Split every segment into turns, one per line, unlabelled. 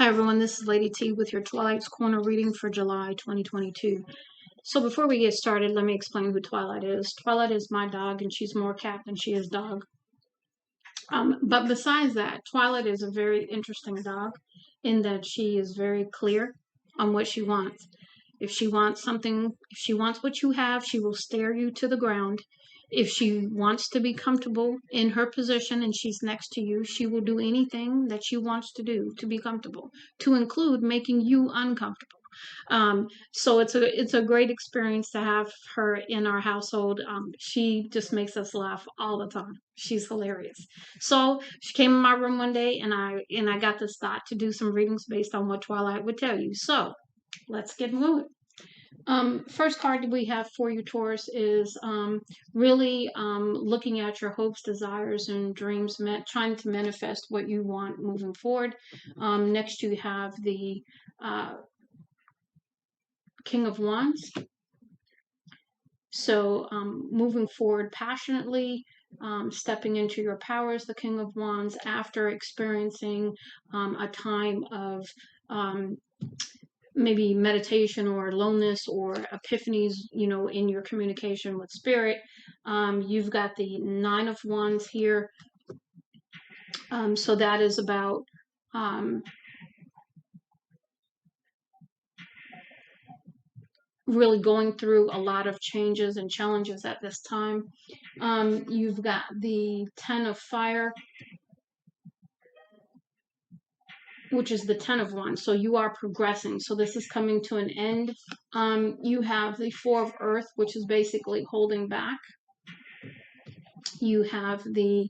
Hi everyone, this is Lady T with your Twilight's Corner reading for July 2022. So before we get started, let me explain who Twilight is. Twilight is my dog and she's more cat than she is dog. But besides that, Twilight is a very interesting dog in that she is very clear on what she wants. If she wants something, if she wants what you have, she will stare you to the ground. If she wants to be comfortable in her position and she's next to you, she will do anything that she wants to do to be comfortable, to include making you uncomfortable. So it's a great experience to have her in our household. She just makes us laugh all the time. She's hilarious. So she came in my room one day, and I got this thought to do some readings based on what Twilight would tell you. So let's get moving. First card we have for you, Taurus, is really looking at your hopes, desires, and dreams, trying to manifest what you want moving forward. Next, you have the King of Wands. So moving forward passionately, stepping into your powers, the King of Wands, after experiencing a time of maybe meditation or aloneness or epiphanies, in your communication with spirit. You've got the Nine of Wands here. So that is about really going through a lot of changes and challenges at this time. You've got the Ten of Fire, which is the Ten of Wands. So you are progressing. So this is coming to an end. You have the Four of Earth, which is basically holding back. You have the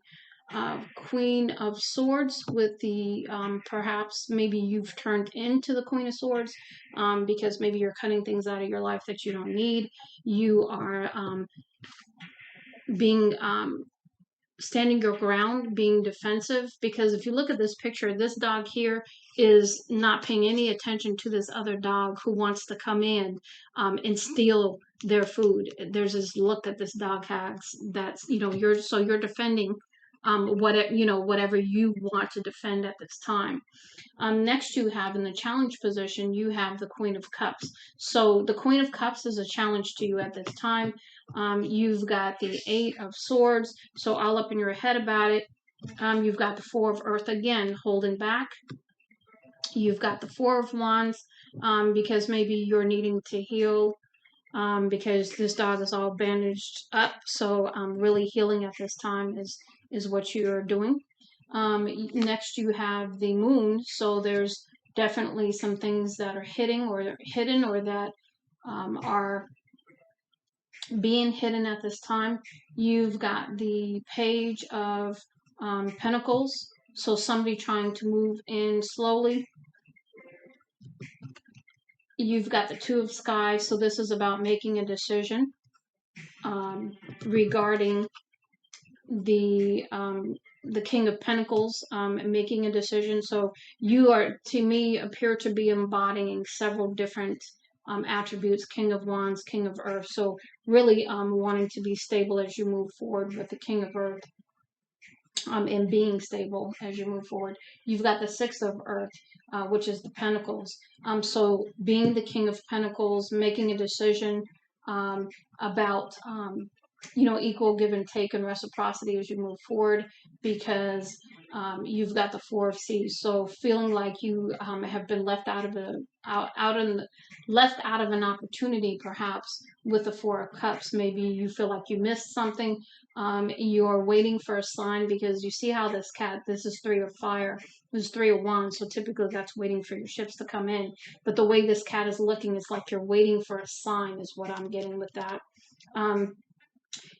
Queen of Swords with the perhaps maybe you've turned into the Queen of Swords because maybe you're cutting things out of your life that you don't need. You are being standing your ground, being defensive, because if you look at this picture, this dog here is not paying any attention to this other dog who wants to come in and steal their food. There's this look that this dog has that's, you're defending whatever you want to defend at this time. Next, you have in the challenge position, you have the Queen of Cups. So the Queen of Cups is a challenge to you at this time. You've got the Eight of Swords, so all up in your head about it. You've got the Four of Earth again, holding back. You've got the Four of Wands, because maybe you're needing to heal, because this dog is all bandaged up. So really healing at this time is what you're doing. Next, you have the Moon. So there's definitely some things that are hidden or that are being hidden at this time. You've got the Page of Pentacles. So somebody trying to move in slowly. You've got the Two of Sky. So this is about making a decision regarding the King of Pentacles, making a decision. So you are, to me, appear to be embodying several different attributes: King of Wands, King of Earth. So really wanting to be stable as you move forward with the King of Earth, and being stable as you move forward. You've got the Six of Earth, which is the Pentacles. So being the King of Pentacles, making a decision about equal give and take and reciprocity as you move forward, because you've got the Four of Seas. So feeling like you have been left out of an opportunity, perhaps with the Four of Cups. Maybe you feel like you missed something. You're waiting for a sign, because you see how this cat, this is Three of Fire, this is Three of Wands, so typically that's waiting for your ships to come in. But the way this cat is looking is like you're waiting for a sign, is what I'm getting with that.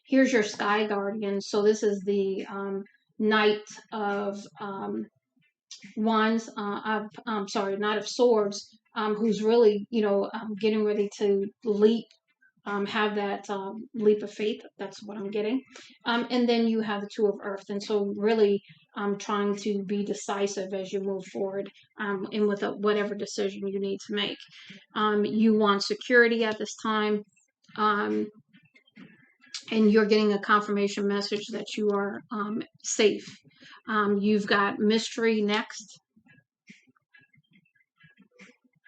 Here's your Sky Guardian. So this is the Knight of Wands, Knight of Swords, who's really, getting ready to leap, have that leap of faith. That's what I'm getting. And then you have the Two of Earth. And so really trying to be decisive as you move forward, and with whatever decision you need to make. You want security at this time. And you're getting a confirmation message that you are safe. You've got mystery next.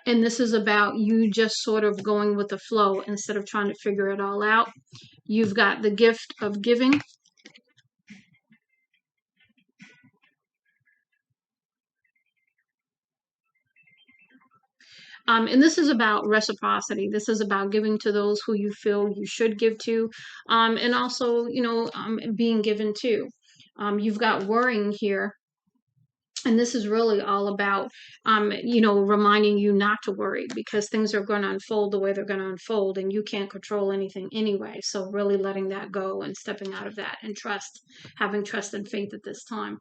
And this is about you just sort of going with the flow instead of trying to figure it all out. You've got the gift of giving. And this is about reciprocity. This is about giving to those who you feel you should give to, and also, being given to. You've got worrying here. And this is really all about, reminding you not to worry because things are going to unfold the way they're going to unfold and you can't control anything anyway. So really letting that go and stepping out of that and having trust and faith at this time.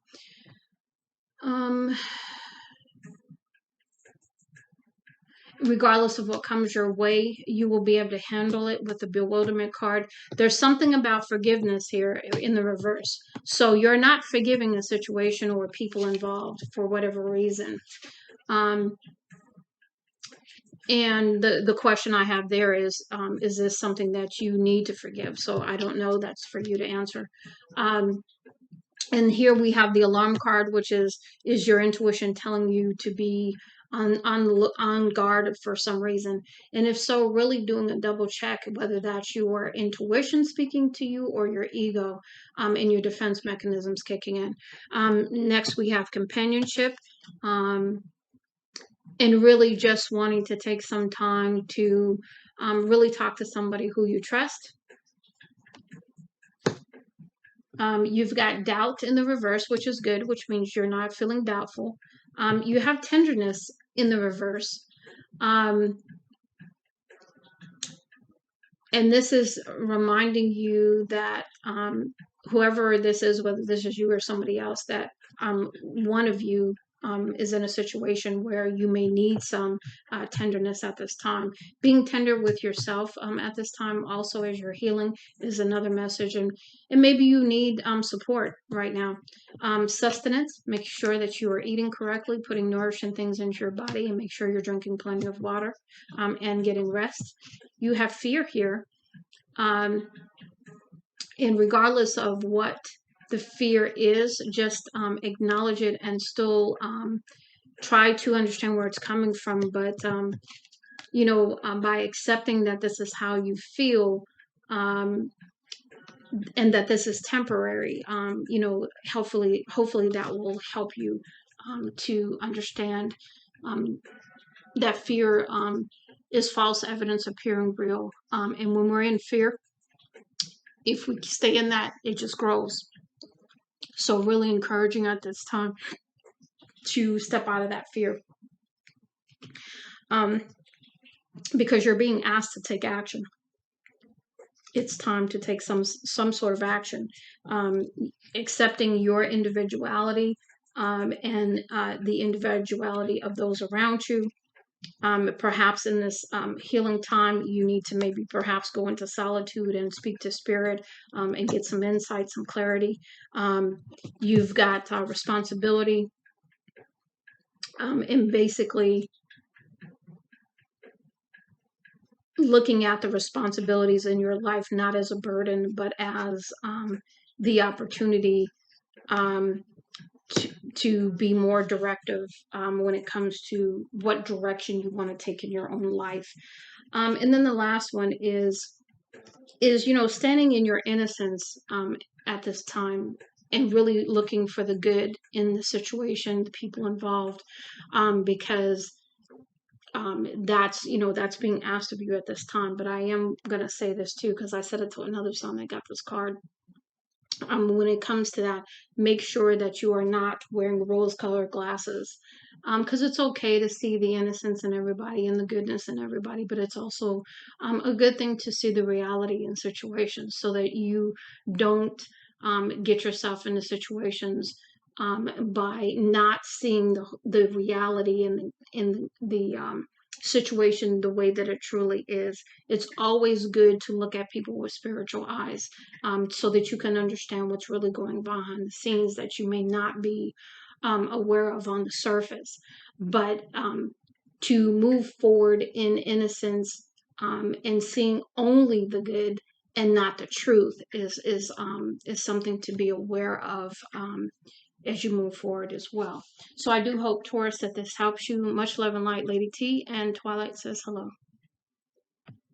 Regardless of what comes your way, you will be able to handle it with the bewilderment card. There's something about forgiveness here in the reverse. So you're not forgiving a situation or people involved for whatever reason. And the question I have there is this something that you need to forgive? So I don't know. That's for you to answer. And here we have the alarm card, which is your intuition telling you to be on guard for some reason. And if so, really doing a double check whether that's your intuition speaking to you or your ego, and your defense mechanisms kicking in. Next, we have companionship. And really just wanting to take some time to really talk to somebody who you trust. You've got doubt in the reverse, which is good, which means you're not feeling doubtful. You have tenderness in the reverse. And this is reminding you that whoever this is, whether this is you or somebody else, that one of you is in a situation where you may need some tenderness at this time. Being tender with yourself at this time also as you're healing is another message. And maybe you need support right now. Sustenance, make sure that you are eating correctly, putting nourishing things into your body, and make sure you're drinking plenty of water and getting rest. You have fear here. And regardless of what the fear is, just acknowledge it and still try to understand where it's coming from. But, by accepting that this is how you feel, and that this is temporary, hopefully that will help you to understand that fear is false evidence appearing real. And when we're in fear, if we stay in that, it just grows. So really encouraging at this time to step out of that fear. Because you're being asked to take action. It's time to take some sort of action. Accepting your individuality and the individuality of those around you. Perhaps in this healing time, you need to maybe perhaps go into solitude and speak to spirit and get some insight, some clarity. You've got responsibility, and basically looking at the responsibilities in your life not as a burden, but as the opportunity to be more directive when it comes to what direction you want to take in your own life. And then the last one is standing in your innocence at this time and really looking for the good in the situation, the people involved, because that's being asked of you at this time. But I am going to say this too, because I said it to another son that got this card. When it comes to that, make sure that you are not wearing rose-colored glasses, because it's okay to see the innocence in everybody and the goodness in everybody, but it's also a good thing to see the reality in situations so that you don't get yourself into situations by not seeing the reality in the situation the way that it truly is. It's always good to look at people with spiritual eyes, so that you can understand what's really going behind the scenes that you may not be aware of on the surface. But to move forward in innocence and seeing only the good and not the truth is something to be aware of as you move forward as well. So I do hope, Taurus, that this helps you. Much love and light, Lady T, and Twilight says hello.